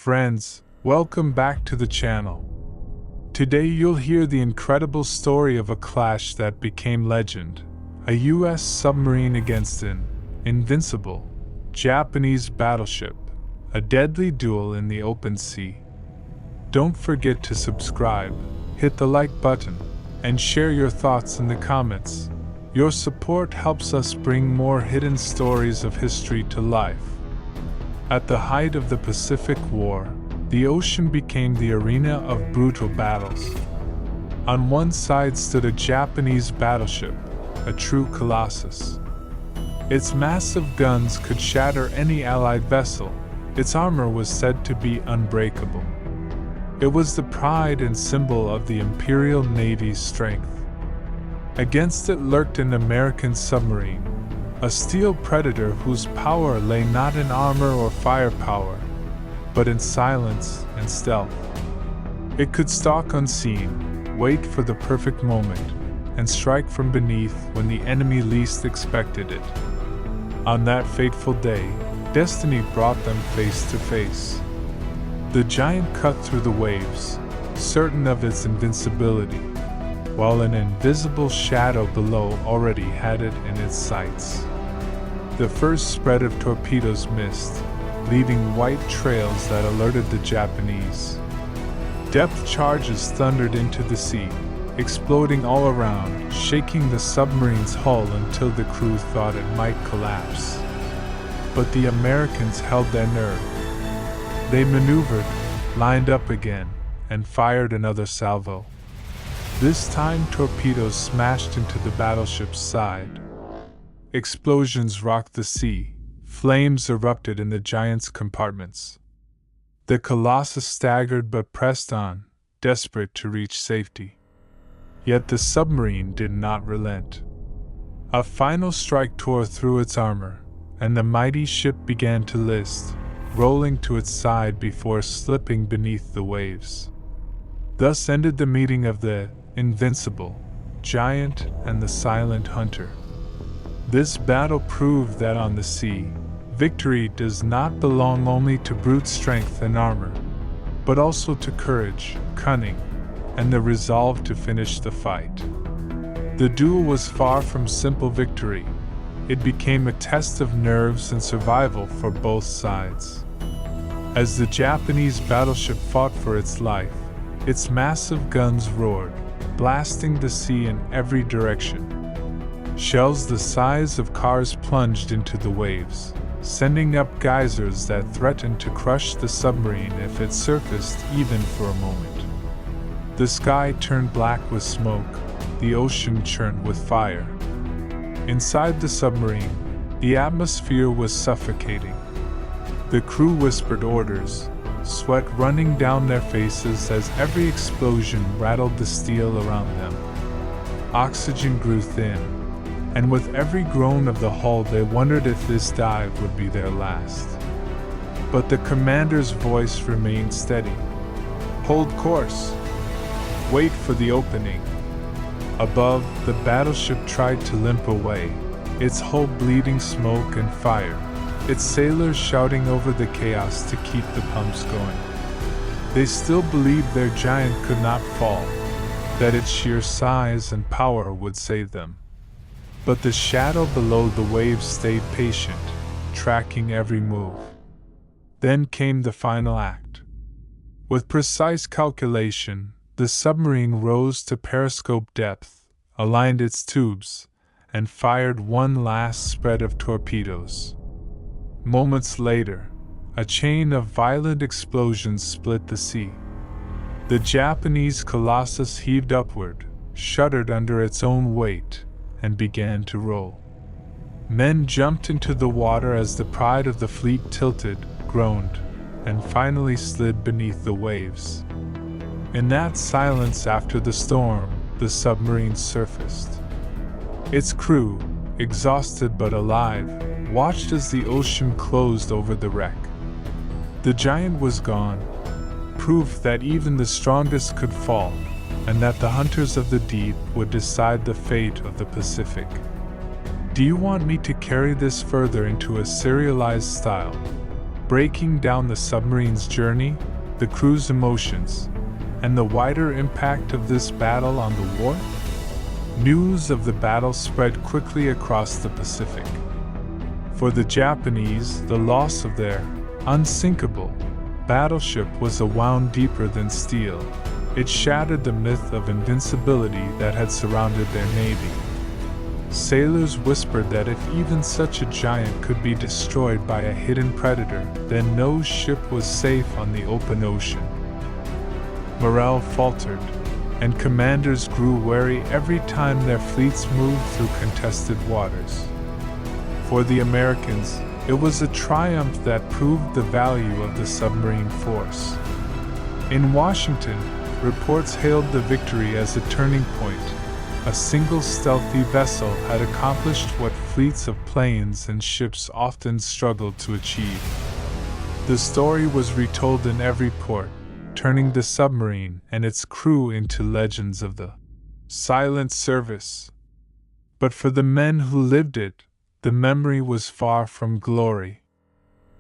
Friends, welcome back to the channel. Today you'll hear the incredible story of a clash that became legend, a US submarine against an Invincible Japanese battleship, a deadly duel in the open sea. Don't forget to subscribe, hit the like button, and share your thoughts in the comments. Your support helps us bring more hidden stories of history to life. At the height of the Pacific War, the ocean became the arena of brutal battles. On one side stood a Japanese battleship, a true colossus. Its massive guns could shatter any Allied vessel. Its armor was said to be unbreakable. It was the pride and symbol of the Imperial Navy's strength. Against it lurked an American submarine, a steel predator whose power lay not in armor or firepower, but in silence and stealth. It could stalk unseen, wait for the perfect moment, and strike from beneath when the enemy least expected it. On that fateful day, destiny brought them face to face. The giant cut through the waves, certain of its invincibility, while an invisible shadow below already had it in its sights. The first spread of torpedoes missed, leaving white trails that alerted the Japanese. Depth charges thundered into the sea, exploding all around, shaking the submarine's hull until the crew thought it might collapse. But the Americans held their nerve. They maneuvered, lined up again, and fired another salvo. This time torpedoes smashed into the battleship's side. Explosions rocked the sea, flames erupted in the giant's compartments. The colossus staggered but pressed on, desperate to reach safety. Yet the submarine did not relent. A final strike tore through its armor, and the mighty ship began to list, rolling to its side before slipping beneath the waves. Thus ended the meeting of the Invincible Giant and the Silent Hunter. This battle proved that on the sea, victory does not belong only to brute strength and armor, but also to courage, cunning, and the resolve to finish the fight. The duel was far from simple victory. It became a test of nerves and survival for both sides. As the Japanese battleship fought for its life, its massive guns roared, blasting the sea in every direction. Shells the size of cars plunged into the waves, sending up geysers that threatened to crush the submarine if it surfaced even for a moment. The sky turned black with smoke, the ocean churned with fire. Inside the submarine, the atmosphere was suffocating. The crew whispered orders, sweat running down their faces as every explosion rattled the steel around them. Oxygen grew thin, and with every groan of the hull they wondered if this dive would be their last. But the commander's voice remained steady. "Hold course. Wait for the opening." Above, the battleship tried to limp away, its hull bleeding smoke and fire, its sailors shouting over the chaos to keep the pumps going. They still believed their giant could not fall, that its sheer size and power would save them. But the shadow below the waves stayed patient, tracking every move. Then came the final act. With precise calculation, the submarine rose to periscope depth, aligned its tubes, and fired one last spread of torpedoes. Moments later, a chain of violent explosions split the sea. The Japanese colossus heaved upward, shuddered under its own weight, and began to roll. Men jumped into the water as the pride of the fleet tilted, groaned, and finally slid beneath the waves. In that silence after the storm, the submarine surfaced. Its crew, exhausted but alive, watched as the ocean closed over the wreck. The giant was gone, proof that even the strongest could fall, and that the hunters of the deep would decide the fate of the Pacific. Do you want me to carry this further into a serialized style? breaking down the submarine's journey, the crew's emotions, and the wider impact of this battle on the war. News of the battle spread quickly across the Pacific. For the Japanese, the loss of their unsinkable battleship was a wound deeper than steel. It shattered the myth of invincibility that had surrounded their navy. Sailors whispered that if even such a giant could be destroyed by a hidden predator, then no ship was safe on the open ocean. Morale faltered, and commanders grew wary every time their fleets moved through contested waters. For the Americans, it was a triumph that proved the value of the submarine force. In Washington, reports hailed the victory as a turning point. A single stealthy vessel had accomplished what fleets of planes and ships often struggled to achieve. The story was retold in every port, turning the submarine and its crew into legends of the silent service. But for the men who lived it, the memory was far from glory.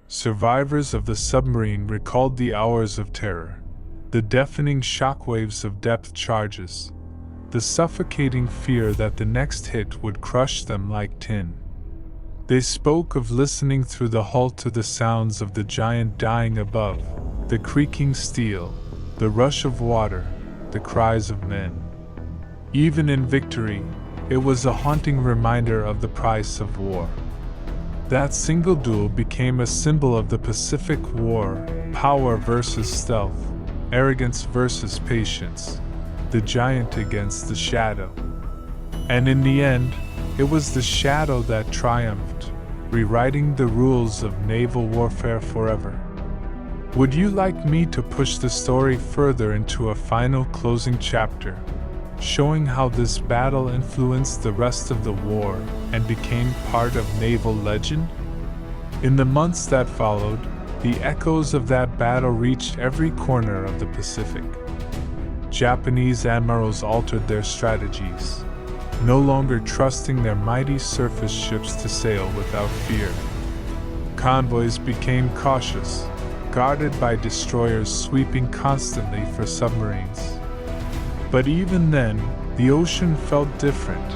Survivors of the submarine recalled the hours of terror, the deafening shockwaves of depth charges, the suffocating fear that the next hit would crush them like tin. They spoke of listening through the hull to the sounds of the giant dying above, the creaking steel, the rush of water, the cries of men. Even in victory, it was a haunting reminder of the price of war. That single duel became a symbol of the Pacific War, power versus stealth, arrogance versus patience, the giant against the shadow. And in the end, it was the shadow that triumphed, rewriting the rules of naval warfare forever. Would you like me to push the story further into a final closing chapter, showing how this battle influenced the rest of the war and became part of naval legend? In the months that followed, the echoes of that battle reached every corner of the Pacific. Japanese admirals altered their strategies, no longer trusting their mighty surface ships to sail without fear. Convoys became cautious, guarded by destroyers sweeping constantly for submarines. But even then, the ocean felt different.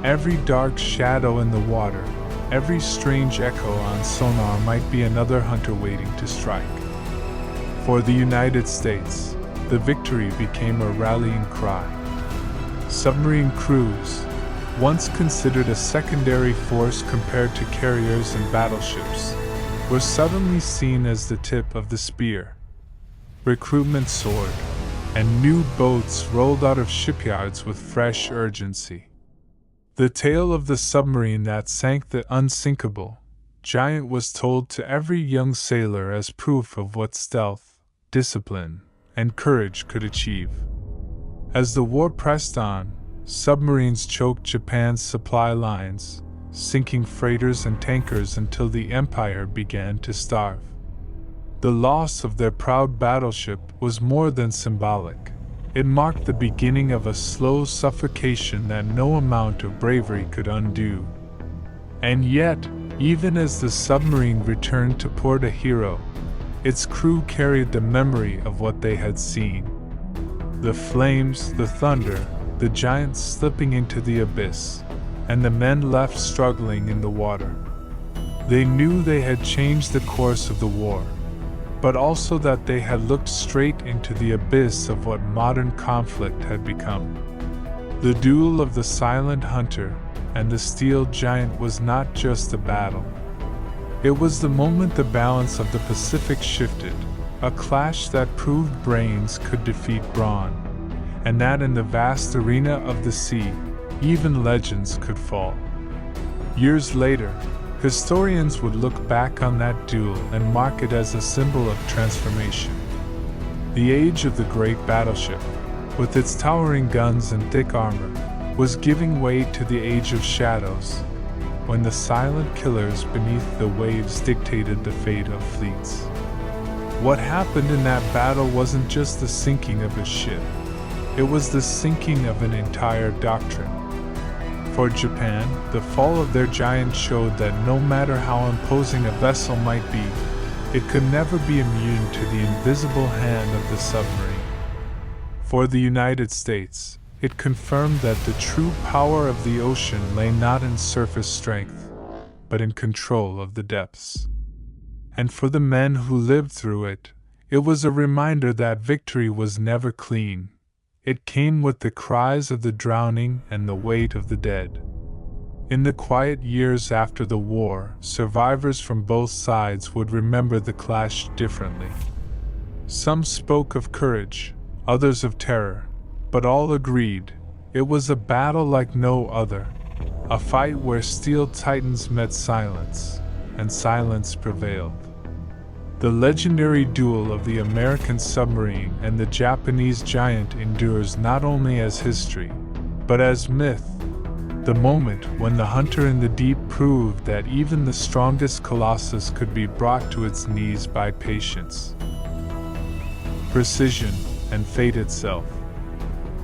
Every dark shadow in the water, every strange echo on sonar might be another hunter waiting to strike. For the United States, the victory became a rallying cry. Submarine crews, once considered a secondary force compared to carriers and battleships, were suddenly seen as the tip of the spear. Recruitment soared, and new boats rolled out of shipyards with fresh urgency. The tale of the submarine that sank the unsinkable giant was told to every young sailor as proof of what stealth, discipline, and courage could achieve. As the war pressed on, submarines choked Japan's supply lines, sinking freighters and tankers until the empire began to starve. The loss of their proud battleship was more than symbolic. It marked the beginning of a slow suffocation that no amount of bravery could undo. And yet, even as the submarine returned to port a hero, its crew carried the memory of what they had seen. The flames, the thunder, the giant slipping into the abyss, and the men left struggling in the water. They knew they had changed the course of the war, but also that they had looked straight into the abyss of what modern conflict had become. The duel of the silent hunter and the steel giant was not just a battle. It was the moment the balance of the Pacific shifted, a clash that proved brains could defeat brawn, and that in the vast arena of the sea, even legends could fall. Years later, historians would look back on that duel and mark it as a symbol of transformation. The age of the great battleship, with its towering guns and thick armor, was giving way to the age of shadows, when the silent killers beneath the waves dictated the fate of fleets. What happened in that battle wasn't just the sinking of a ship, it was the sinking of an entire doctrine. For Japan, the fall of their giant showed that no matter how imposing a vessel might be, it could never be immune to the invisible hand of the submarine. For the United States, it confirmed that the true power of the ocean lay not in surface strength, but in control of the depths. And for the men who lived through it, it was a reminder that victory was never clean. It came with the cries of the drowning and the weight of the dead. In the quiet years after the war, survivors from both sides would remember the clash differently. Some spoke of courage, others of terror, but all agreed it was a battle like no other, a fight where steel titans met silence, and silence prevailed. The legendary duel of the American submarine and the Japanese giant endures not only as history, but as myth. The moment when the hunter in the deep proved that even the strongest colossus could be brought to its knees by patience, precision, and fate itself.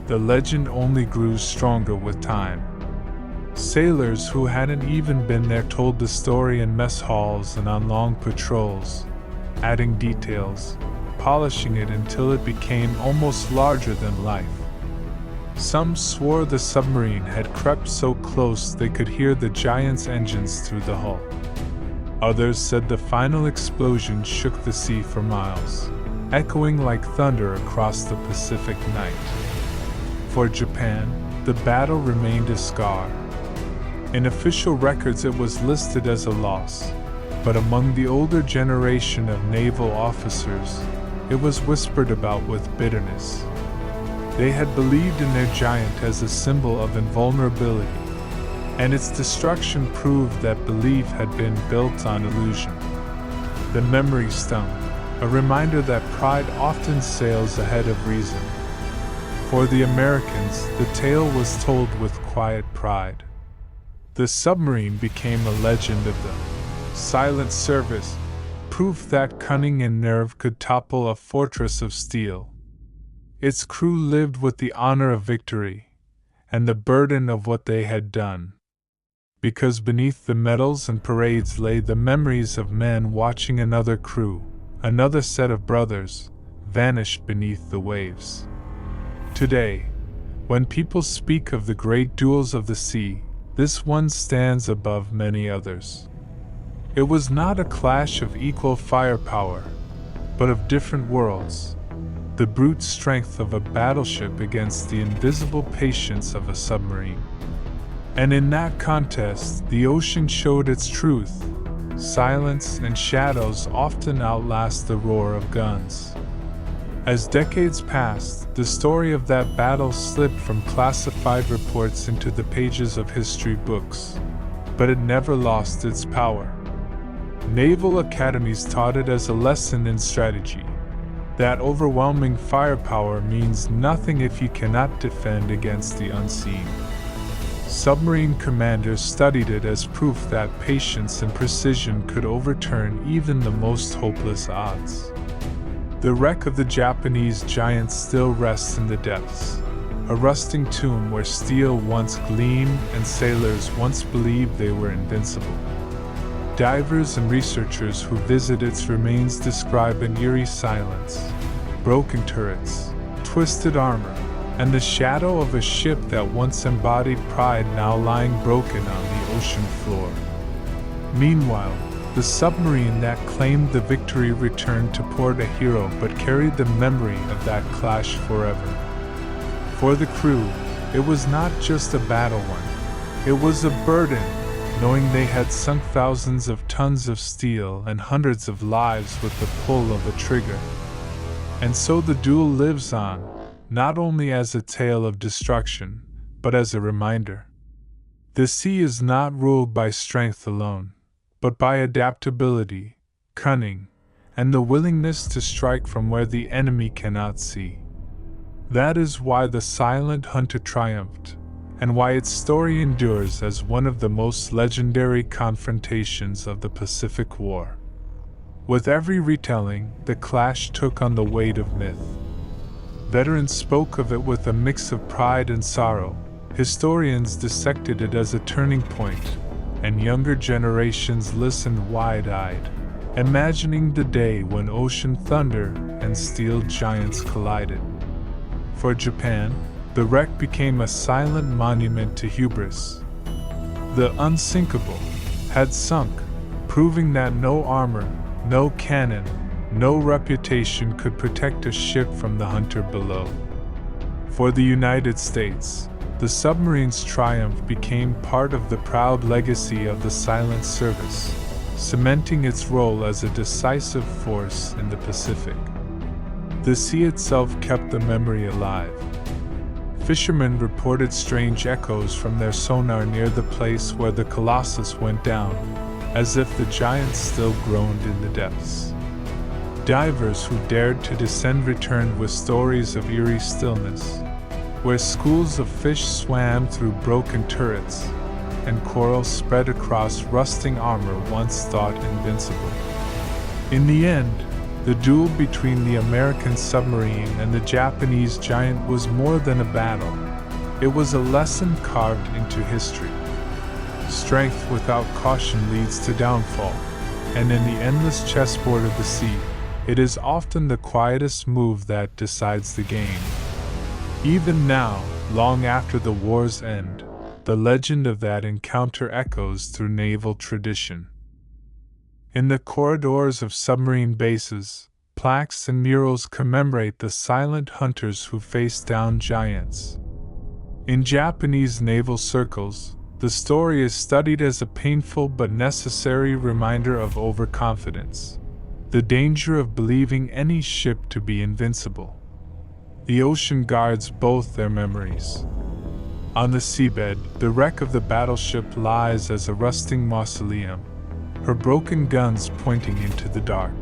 The legend only grew stronger with time. Sailors who hadn't even been there told the story in mess halls and on long patrols, adding details, polishing it until it became almost larger than life. Some swore the submarine had crept so close they could hear the giant's engines through the hull. Others said the final explosion shook the sea for miles, echoing like thunder across the Pacific night. For Japan, the battle remained a scar. In official records it was listed as a loss, but among the older generation of naval officers, it was whispered about with bitterness. They had believed in their giant as a symbol of invulnerability, and its destruction proved that belief had been built on illusion. The memory stung, a reminder that pride often sails ahead of reason. For the Americans, the tale was told with quiet pride. The submarine became a legend of the silent service, proof that cunning and nerve could topple a fortress of steel. Its crew lived with the honor of victory, and the burden of what they had done. Because beneath the medals and parades lay the memories of men watching another crew, another set of brothers, vanish beneath the waves. Today, when people speak of the great duels of the sea, this one stands above many others. It was not a clash of equal firepower, but of different worlds. The brute strength of a battleship against the invisible patience of a submarine. And in that contest, the ocean showed its truth. Silence and shadows often outlast the roar of guns. As decades passed, the story of that battle slipped from classified reports into the pages of history books, but it never lost its power. Naval academies taught it as a lesson in strategy. That overwhelming firepower means nothing if you cannot defend against the unseen. Submarine commanders studied it as proof that patience and precision could overturn even the most hopeless odds. The wreck of the Japanese giant still rests in the depths, a rusting tomb where steel once gleamed and sailors once believed they were invincible. Divers and researchers who visit its remains describe an eerie silence, broken turrets, twisted armor, and the shadow of a ship that once embodied pride now lying broken on the ocean floor. Meanwhile, the submarine that claimed the victory returned to port a hero but carried the memory of that clash forever. For the crew, it was not just a battle one, it was a burden, knowing they had sunk thousands of tons of steel and hundreds of lives with the pull of a trigger. And so the duel lives on, not only as a tale of destruction, but as a reminder. The sea is not ruled by strength alone, but by adaptability, cunning, and the willingness to strike from where the enemy cannot see. That is why the silent hunter triumphed, and why its story endures as one of the most legendary confrontations of the Pacific War. With every retelling, the clash took on the weight of myth. Veterans spoke of it with a mix of pride and sorrow, historians dissected it as a turning point, and younger generations listened wide-eyed, imagining the day when ocean thunder and steel giants collided. For Japan, the wreck became a silent monument to hubris. The unsinkable had sunk, proving that no armor, no cannon, no reputation could protect a ship from the hunter below. For the United States, the submarine's triumph became part of the proud legacy of the silent service, cementing its role as a decisive force in the Pacific. The sea itself kept the memory alive. Fishermen reported strange echoes from their sonar near the place where the Colossus went down, as if the giants still groaned in the depths. Divers who dared to descend returned with stories of eerie stillness, where schools of fish swam through broken turrets, and coral spread across rusting armor once thought invincible. In the end, the duel between the American submarine and the Japanese giant was more than a battle. It was a lesson carved into history. Strength without caution leads to downfall, and in the endless chessboard of the sea, it is often the quietest move that decides the game. Even now, long after the war's end, the legend of that encounter echoes through naval tradition. In the corridors of submarine bases, plaques and murals commemorate the silent hunters who faced down giants. In Japanese naval circles, the story is studied as a painful but necessary reminder of overconfidence, the danger of believing any ship to be invincible. The ocean guards both their memories. On the seabed, the wreck of the battleship lies as a rusting mausoleum, her broken guns pointing into the dark.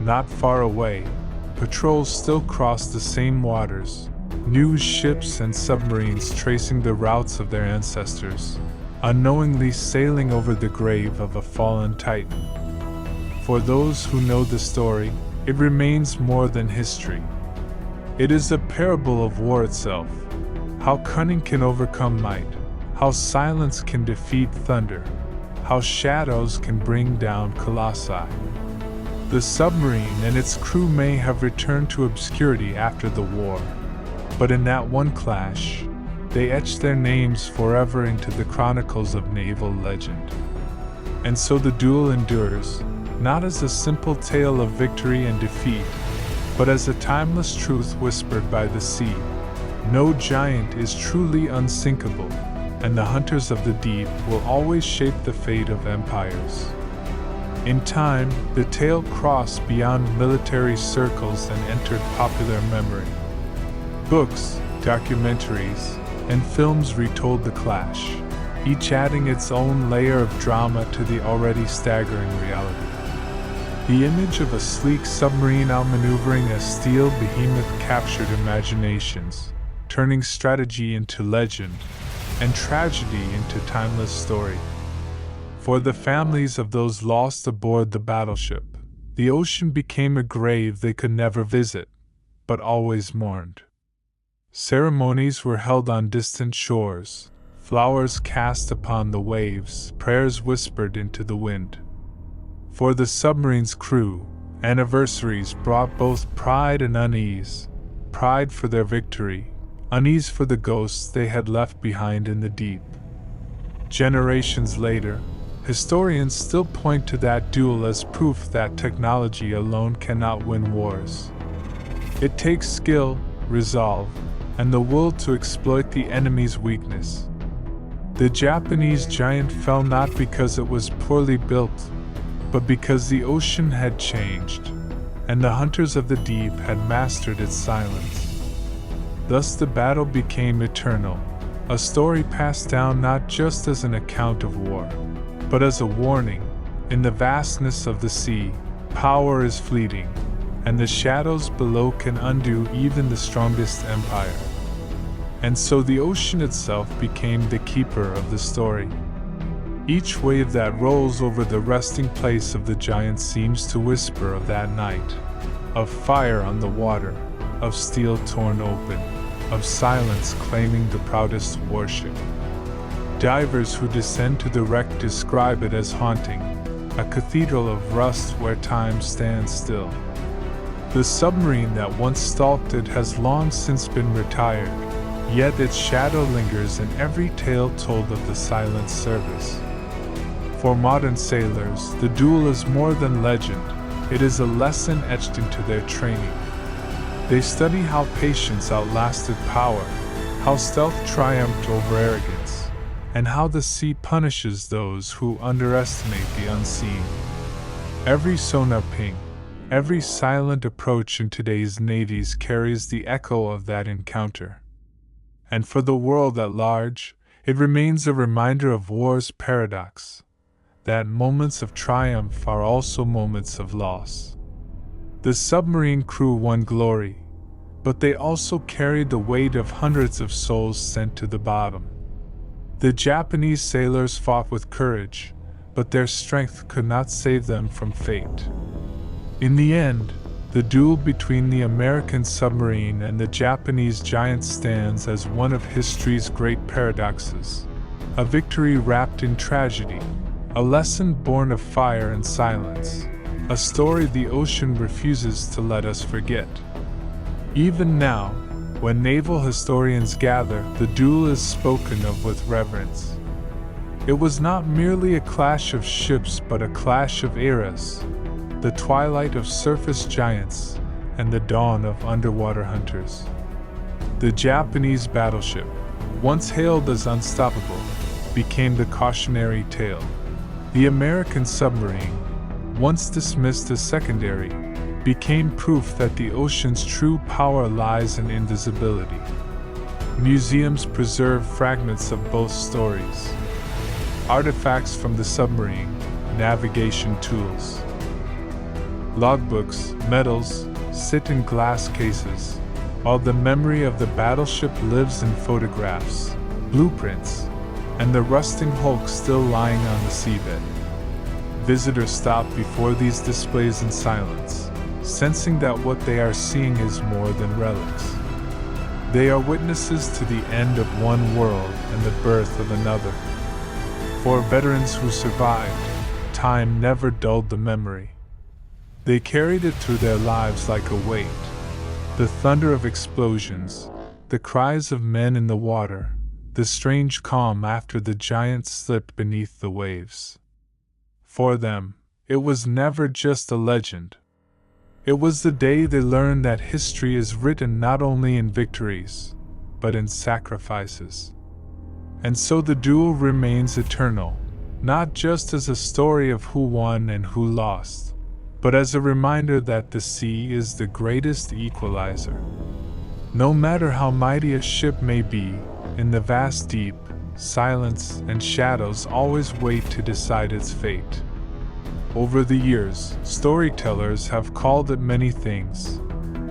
Not far away, patrols still cross the same waters, new ships and submarines tracing the routes of their ancestors, unknowingly sailing over the grave of a fallen titan. For those who know the story, it remains more than history. It is a parable of war itself, how cunning can overcome might, how silence can defeat thunder, how shadows can bring down colossi. The submarine and its crew may have returned to obscurity after the war, but in that one clash, they etched their names forever into the chronicles of naval legend. And so the duel endures, not as a simple tale of victory and defeat, but as a timeless truth whispered by the sea. No giant is truly unsinkable, and the hunters of the deep will always shape the fate of empires. In time, the tale crossed beyond military circles and entered popular memory. Books, documentaries, and films retold the clash, each adding its own layer of drama to the already staggering reality. The image of a sleek submarine outmaneuvering a steel behemoth captured imaginations, turning strategy into legend and tragedy into timeless story. For the families of those lost aboard the battleship, the ocean became a grave they could never visit, but always mourned. Ceremonies were held on distant shores, flowers cast upon the waves, prayers whispered into the wind. For the submarine's crew, anniversaries brought both pride and unease, pride for their victory, unease for the ghosts they had left behind in the deep. Generations later, historians still point to that duel as proof that technology alone cannot win wars. It takes skill, resolve, and the will to exploit the enemy's weakness. The Japanese giant fell not because it was poorly built, but because the ocean had changed, and the hunters of the deep had mastered its silence. Thus the battle became eternal, a story passed down not just as an account of war, but as a warning. In the vastness of the sea, power is fleeting, and the shadows below can undo even the strongest empire. And so the ocean itself became the keeper of the story. Each wave that rolls over the resting place of the giant seems to whisper of that night, of fire on the water, of steel torn open, of silence claiming the proudest warship. Divers who descend to the wreck describe it as haunting, a cathedral of rust where time stands still. The submarine that once stalked it has long since been retired, yet its shadow lingers in every tale told of the silent service. For modern sailors, the Duel is more than legend, it is a lesson etched into their training. They study how patience outlasted power, how stealth triumphed over arrogance, and how the sea punishes those who underestimate the unseen. Every sonar ping, every silent approach in today's navies carries the echo of that encounter. And for the world at large, it remains a reminder of war's paradox, that moments of triumph are also moments of loss. The submarine crew won glory, but they also carried the weight of hundreds of souls sent to the bottom. The Japanese sailors fought with courage, but their strength could not save them from fate. In the end, the duel between the American submarine and the Japanese giant stands as one of history's great paradoxes, a victory wrapped in tragedy, a lesson born of fire and silence, a story the ocean refuses to let us forget. Even now, when naval historians gather, the duel is spoken of with reverence. It was not merely a clash of ships but a clash of eras, the twilight of surface giants and the dawn of underwater hunters. The Japanese battleship, once hailed as unstoppable, became the cautionary tale. The American submarine, once dismissed as secondary, became proof that the ocean's true power lies in invisibility. Museums preserve fragments of both stories. Artifacts from the submarine, navigation tools, logbooks, medals, sit in glass cases, while the memory of the battleship lives in photographs, blueprints, and the rusting hulk still lying on the seabed. Visitors stop before these displays in silence, sensing that what they are seeing is more than relics. They are witnesses to the end of one world and the birth of another. For veterans who survived, time never dulled the memory. They carried it through their lives like a weight. The thunder of explosions, the cries of men in the water, the strange calm after the giant slipped beneath the waves. For them, it was never just a legend. It was the day they learned that history is written not only in victories, but in sacrifices. And so the duel remains eternal, not just as a story of who won and who lost, but as a reminder that the sea is the greatest equalizer. No matter how mighty a ship may be, in the vast deep, silence and shadows always wait to decide its fate. Over the years, storytellers have called it many things: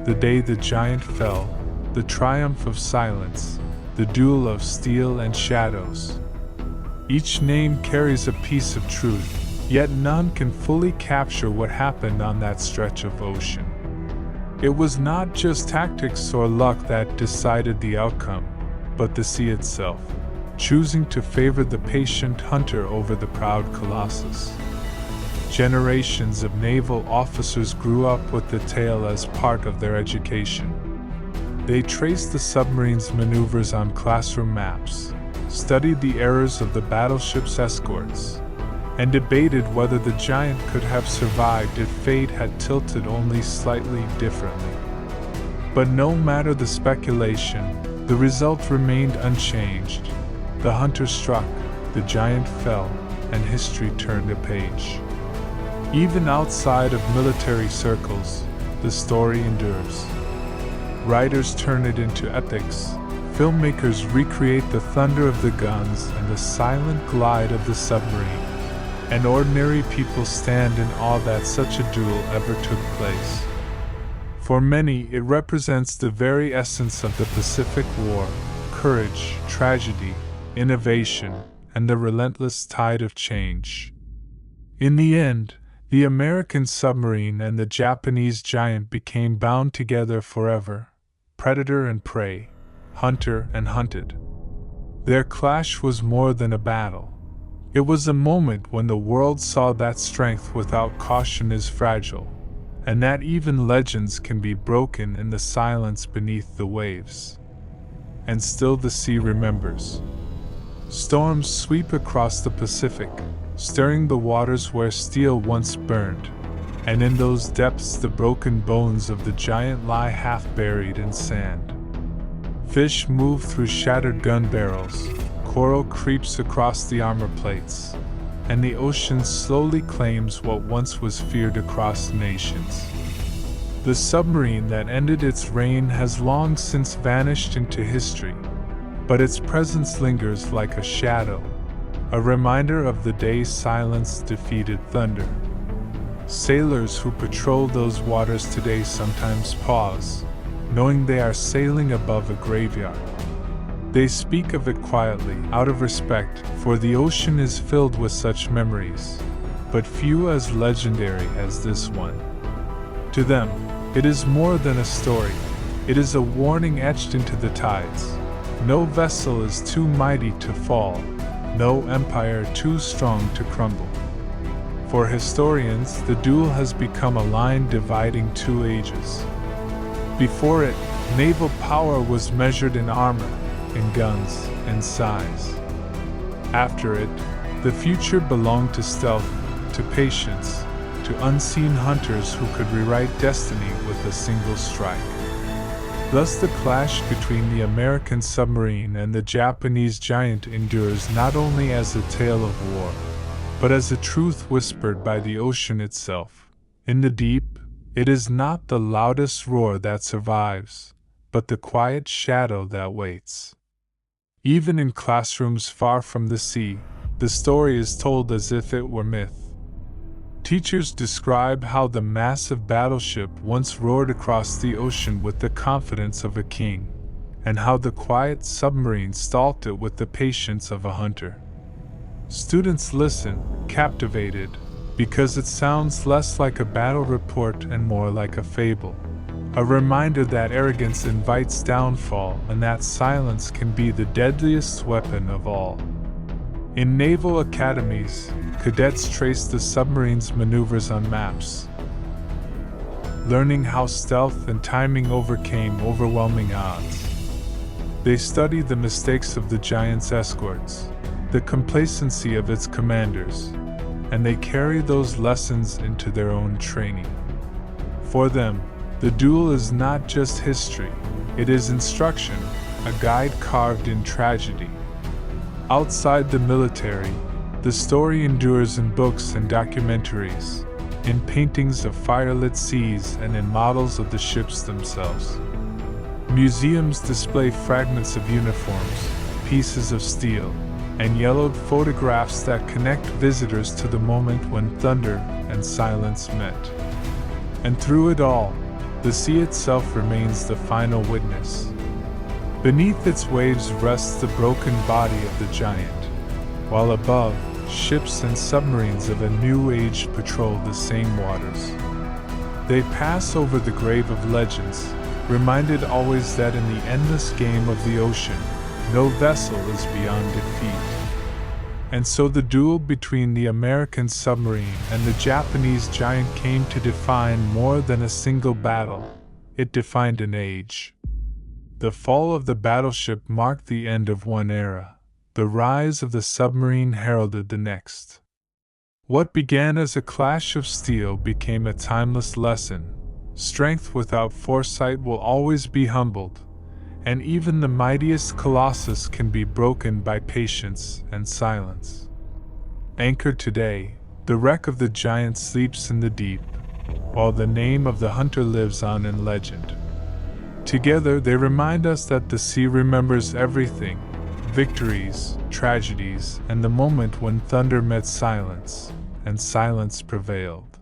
the day the giant fell, the triumph of silence, the duel of steel and shadows. Each name carries a piece of truth, yet none can fully capture what happened on that stretch of ocean. It was not just tactics or luck that decided the outcome, but the sea itself, choosing to favor the patient hunter over the proud colossus. Generations of naval officers grew up with the tale as part of their education. They traced the submarine's maneuvers on classroom maps, studied the errors of the battleship's escorts, and debated whether the giant could have survived if fate had tilted only slightly differently. But no matter the speculation, the result remained unchanged. The hunter struck, the giant fell, and history turned a page. Even outside of military circles, the story endures. Writers turn it into epics, filmmakers recreate the thunder of the guns and the silent glide of the submarine, and ordinary people stand in awe that such a duel ever took place. For many, it represents the very essence of the Pacific War: courage, tragedy, innovation, and the relentless tide of change. In the end, the American submarine and the Japanese giant became bound together forever, predator and prey, hunter and hunted. Their clash was more than a battle. It was a moment when the world saw that strength without caution is fragile, and that even legends can be broken in the silence beneath the waves. And still the sea remembers. Storms sweep across the Pacific, stirring the waters where steel once burned, and in those depths the broken bones of the giant lie half buried in sand. Fish move through shattered gun barrels, coral creeps across the armor plates, and the ocean slowly claims what once was feared across nations. The submarine that ended its reign has long since vanished into history, but its presence lingers like a shadow, a reminder of the day silence defeated thunder. Sailors who patrol those waters today sometimes pause, knowing they are sailing above a graveyard. They speak of it quietly, out of respect, for the ocean is filled with such memories, but few as legendary as this one. To them, it is more than a story. It is a warning etched into the tides. No vessel is too mighty to fall, no empire too strong to crumble. For historians, the Duel has become a line dividing two ages. Before it, naval power was measured in armor, in guns, and size. After it, the future belonged to stealth, to patience, to unseen hunters who could rewrite destiny with a single strike. Thus the clash between the American submarine and the Japanese giant endures not only as a tale of war, but as a truth whispered by the ocean itself. In the deep, it is not the loudest roar that survives, but the quiet shadow that waits. Even in classrooms far from the sea, the story is told as if it were myth. Teachers describe how the massive battleship once roared across the ocean with the confidence of a king, and how the quiet submarine stalked it with the patience of a hunter. Students listen, captivated, because it sounds less like a battle report and more like a fable. A reminder that arrogance invites downfall and that silence can be the deadliest weapon of all. In naval academies, cadets trace the submarine's maneuvers on maps, learning how stealth and timing overcame overwhelming odds. They study the mistakes of the giant's escorts, the complacency of its commanders, and they carry those lessons into their own training. For them, the Duel is not just history, it is instruction, a guide carved in tragedy. Outside the military, the story endures in books and documentaries, in paintings of firelit seas and in models of the ships themselves. Museums display fragments of uniforms, pieces of steel, and yellowed photographs that connect visitors to the moment when thunder and silence met. And through it all, the sea itself remains the final witness. Beneath its waves rests the broken body of the giant, while above, ships and submarines of a new age patrol the same waters. They pass over the grave of legends, reminded always that in the endless game of the ocean, no vessel is beyond defeat. And so the duel between the American submarine and the Japanese giant came to define more than a single battle. It defined an age. The fall of the battleship marked the end of one era. The rise of the submarine heralded the next. What began as a clash of steel became a timeless lesson. Strength without foresight will always be humbled, and even the mightiest colossus can be broken by patience and silence. Anchored today, the wreck of the giant sleeps in the deep, while the name of the hunter lives on in legend. Together they remind us that the sea remembers everything, victories, tragedies, and the moment when thunder met silence, and silence prevailed.